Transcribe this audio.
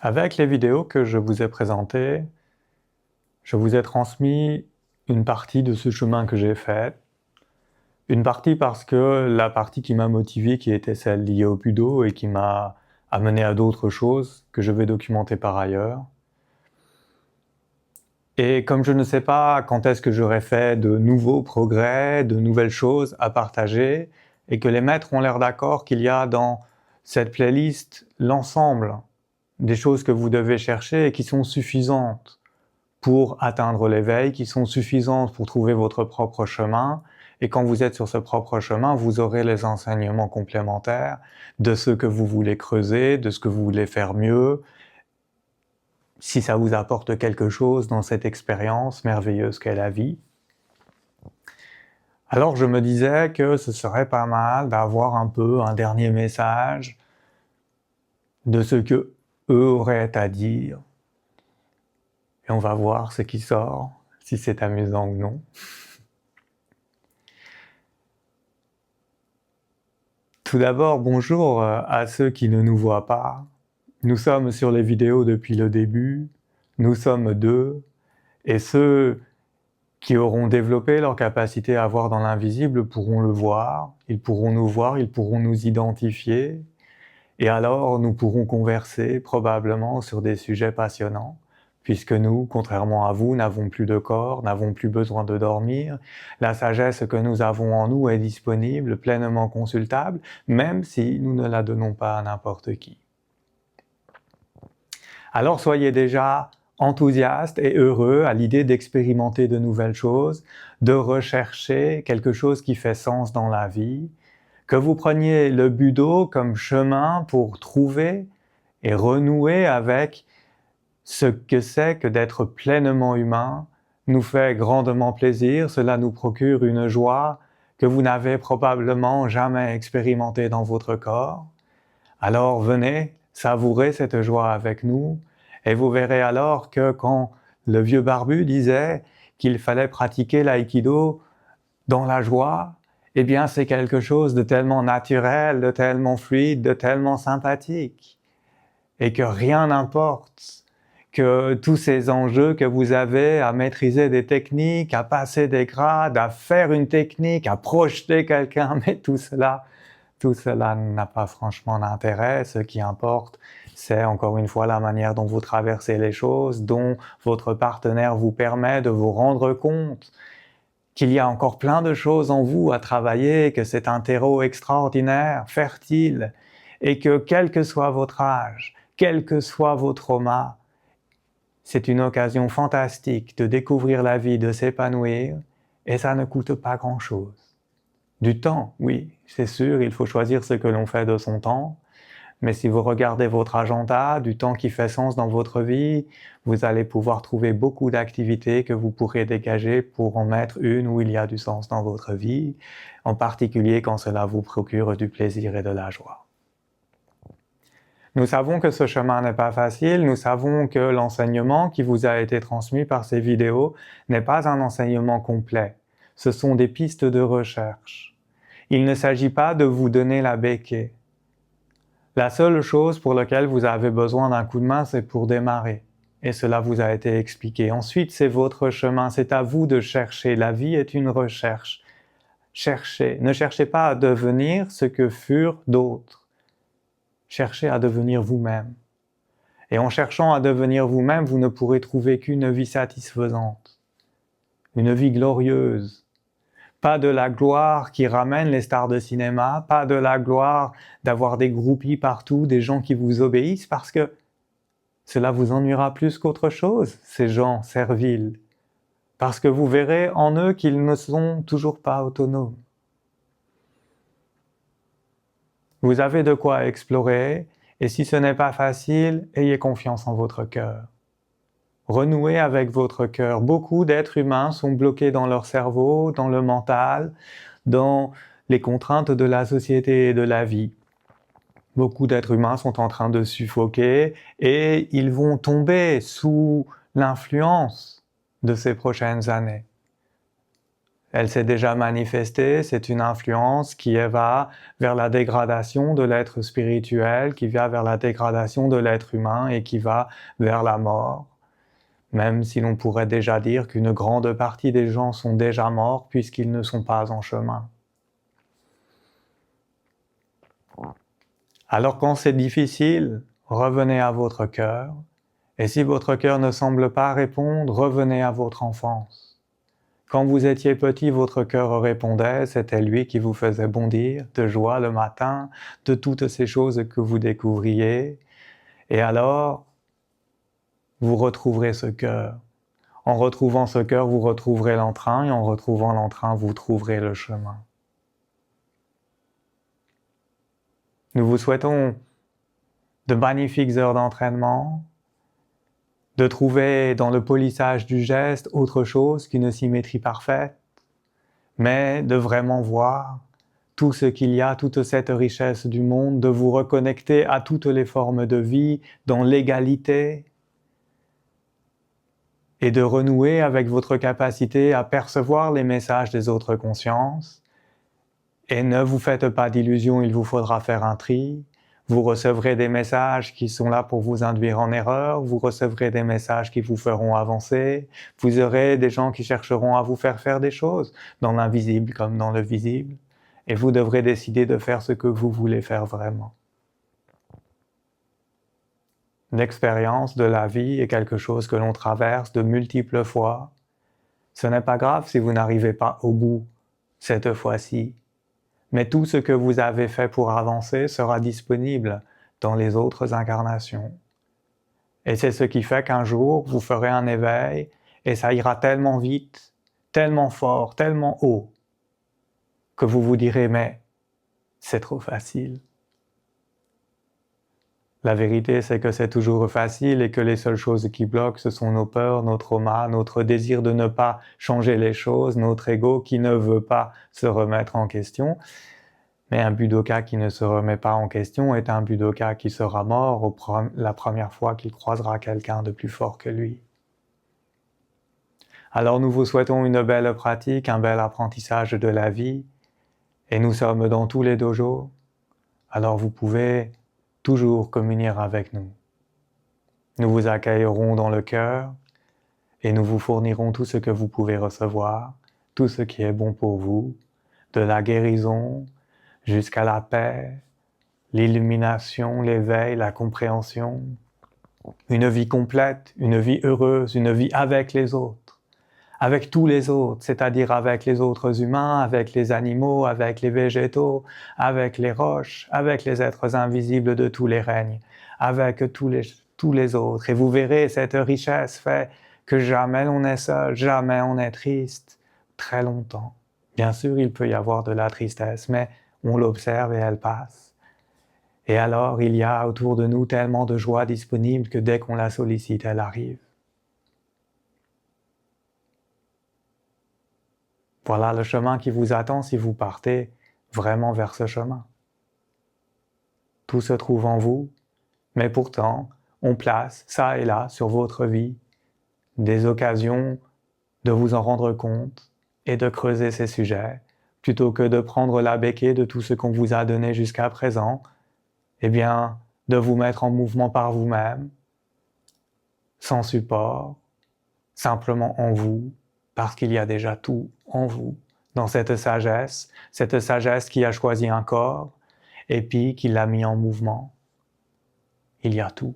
Avec les vidéos que je vous ai présentées, je vous ai transmis une partie de ce chemin que j'ai fait. Une partie parce que la partie qui m'a motivé, qui était celle liée au Budo et qui m'a amené à d'autres choses que je vais documenter par ailleurs. Et comme je ne sais pas quand est-ce que j'aurai fait de nouveaux progrès, de nouvelles choses à partager, et que les maîtres ont l'air d'accord qu'il y a dans cette playlist l'ensemble des choses que vous devez chercher et qui sont suffisantes pour atteindre l'éveil, qui sont suffisantes pour trouver votre propre chemin, et quand vous êtes sur ce propre chemin, vous aurez les enseignements complémentaires de ce que vous voulez creuser, de ce que vous voulez faire mieux, si ça vous apporte quelque chose dans cette expérience merveilleuse qu'est la vie. Alors je me disais que ce serait pas mal d'avoir un peu un dernier message de ce que eux auraient à dire. Et on va voir ce qui sort, si c'est amusant ou non. Tout d'abord, bonjour à ceux qui ne nous voient pas. Nous sommes sur les vidéos depuis le début, nous sommes deux, et ceux qui auront développé leur capacité à voir dans l'invisible pourront le voir, ils pourront nous voir, ils pourront nous identifier, et alors nous pourrons converser probablement sur des sujets passionnants, puisque nous, contrairement à vous, n'avons plus de corps, n'avons plus besoin de dormir. La sagesse que nous avons en nous est disponible, pleinement consultable, même si nous ne la donnons pas à n'importe qui. Alors soyez déjà enthousiastes et heureux à l'idée d'expérimenter de nouvelles choses, de rechercher quelque chose qui fait sens dans la vie, que vous preniez le Budo comme chemin pour trouver et renouer avec ce que c'est que d'être pleinement humain, nous fait grandement plaisir, cela nous procure une joie que vous n'avez probablement jamais expérimentée dans votre corps. Alors venez savourer cette joie avec nous, et vous verrez alors que quand le vieux barbu disait qu'il fallait pratiquer l'aïkido dans la joie, eh bien c'est quelque chose de tellement naturel, de tellement fluide, de tellement sympathique, et que rien n'importe, que tous ces enjeux que vous avez à maîtriser des techniques, à passer des grades, à faire une technique, à projeter quelqu'un, mais tout cela n'a pas franchement d'intérêt. Ce qui importe, c'est encore une fois la manière dont vous traversez les choses, dont votre partenaire vous permet de vous rendre compte qu'il y a encore plein de choses en vous à travailler, que c'est un terreau extraordinaire, fertile, et que quel que soit votre âge, quel que soit vos traumas, c'est une occasion fantastique de découvrir la vie, de s'épanouir, et ça ne coûte pas grand-chose. Du temps, oui, c'est sûr, il faut choisir ce que l'on fait de son temps, mais si vous regardez votre agenda, du temps qui fait sens dans votre vie, vous allez pouvoir trouver beaucoup d'activités que vous pourrez dégager pour en mettre une où il y a du sens dans votre vie, en particulier quand cela vous procure du plaisir et de la joie. Nous savons que ce chemin n'est pas facile, nous savons que l'enseignement qui vous a été transmis par ces vidéos n'est pas un enseignement complet. Ce sont des pistes de recherche. Il ne s'agit pas de vous donner la béquille. La seule chose pour laquelle vous avez besoin d'un coup de main, c'est pour démarrer. Et cela vous a été expliqué. Ensuite, c'est votre chemin, c'est à vous de chercher. La vie est une recherche. Cherchez. Ne cherchez pas à devenir ce que furent d'autres. Cherchez à devenir vous-même. Et en cherchant à devenir vous-même, vous ne pourrez trouver qu'une vie satisfaisante. Une vie glorieuse. Pas de la gloire qui ramène les stars de cinéma, pas de la gloire d'avoir des groupies partout, des gens qui vous obéissent, parce que cela vous ennuiera plus qu'autre chose, ces gens serviles. Parce que vous verrez en eux qu'ils ne sont toujours pas autonomes. Vous avez de quoi explorer, et si ce n'est pas facile, ayez confiance en votre cœur. Renouez avec votre cœur. Beaucoup d'êtres humains sont bloqués dans leur cerveau, dans le mental, dans les contraintes de la société et de la vie. Beaucoup d'êtres humains sont en train de suffoquer et ils vont tomber sous l'influence de ces prochaines années. Elle s'est déjà manifestée, c'est une influence qui va vers la dégradation de l'être spirituel, qui va vers la dégradation de l'être humain et qui va vers la mort. Même si l'on pourrait déjà dire qu'une grande partie des gens sont déjà morts puisqu'ils ne sont pas en chemin. Alors quand c'est difficile, revenez à votre cœur. Et si votre cœur ne semble pas répondre, revenez à votre enfance. Quand vous étiez petit, votre cœur répondait, c'était lui qui vous faisait bondir de joie le matin, de toutes ces choses que vous découvriez. Et alors, vous retrouverez ce cœur. En retrouvant ce cœur, vous retrouverez l'entrain, et en retrouvant l'entrain, vous trouverez le chemin. Nous vous souhaitons de magnifiques heures d'entraînement, de trouver dans le polissage du geste autre chose qu'une symétrie parfaite, mais de vraiment voir tout ce qu'il y a, toute cette richesse du monde, de vous reconnecter à toutes les formes de vie dans l'égalité et de renouer avec votre capacité à percevoir les messages des autres consciences. Et ne vous faites pas d'illusions, il vous faudra faire un tri. Vous recevrez des messages qui sont là pour vous induire en erreur, vous recevrez des messages qui vous feront avancer, vous aurez des gens qui chercheront à vous faire des choses, dans l'invisible comme dans le visible, et vous devrez décider de faire ce que vous voulez faire vraiment. L'expérience de la vie est quelque chose que l'on traverse de multiples fois. Ce n'est pas grave si vous n'arrivez pas au bout cette fois-ci. Mais tout ce que vous avez fait pour avancer sera disponible dans les autres incarnations. Et c'est ce qui fait qu'un jour, vous ferez un éveil, et ça ira tellement vite, tellement fort, tellement haut, que vous vous direz, mais c'est trop facile. La vérité, c'est que c'est toujours facile et que les seules choses qui bloquent, ce sont nos peurs, nos traumas, notre désir de ne pas changer les choses, notre ego qui ne veut pas se remettre en question. Mais un Budoka qui ne se remet pas en question est un Budoka qui sera mort la première fois qu'il croisera quelqu'un de plus fort que lui. Alors nous vous souhaitons une belle pratique, un bel apprentissage de la vie, et nous sommes dans tous les dojos, alors vous pouvez toujours communier avec nous. Nous vous accueillerons dans le cœur, et nous vous fournirons tout ce que vous pouvez recevoir, tout ce qui est bon pour vous, de la guérison, jusqu'à la paix, l'illumination, l'éveil, la compréhension, une vie complète, une vie heureuse, une vie avec les autres, avec tous les autres, c'est-à-dire avec les autres humains, avec les animaux, avec les végétaux, avec les roches, avec les êtres invisibles de tous les règnes, avec tous les autres. Et vous verrez, cette richesse fait que jamais on est seul, jamais on est triste, très longtemps. Bien sûr, il peut y avoir de la tristesse, mais on l'observe et elle passe. Et alors, il y a autour de nous tellement de joie disponible que dès qu'on la sollicite, elle arrive. Voilà le chemin qui vous attend si vous partez vraiment vers ce chemin. Tout se trouve en vous, mais pourtant, on place, ça et là, sur votre vie, des occasions de vous en rendre compte et de creuser ces sujets, plutôt que de prendre la béquille de tout ce qu'on vous a donné jusqu'à présent, eh bien, de vous mettre en mouvement par vous-même, sans support, simplement en vous, parce qu'il y a déjà tout en vous, dans cette sagesse qui a choisi un corps, et puis qui l'a mis en mouvement. Il y a tout.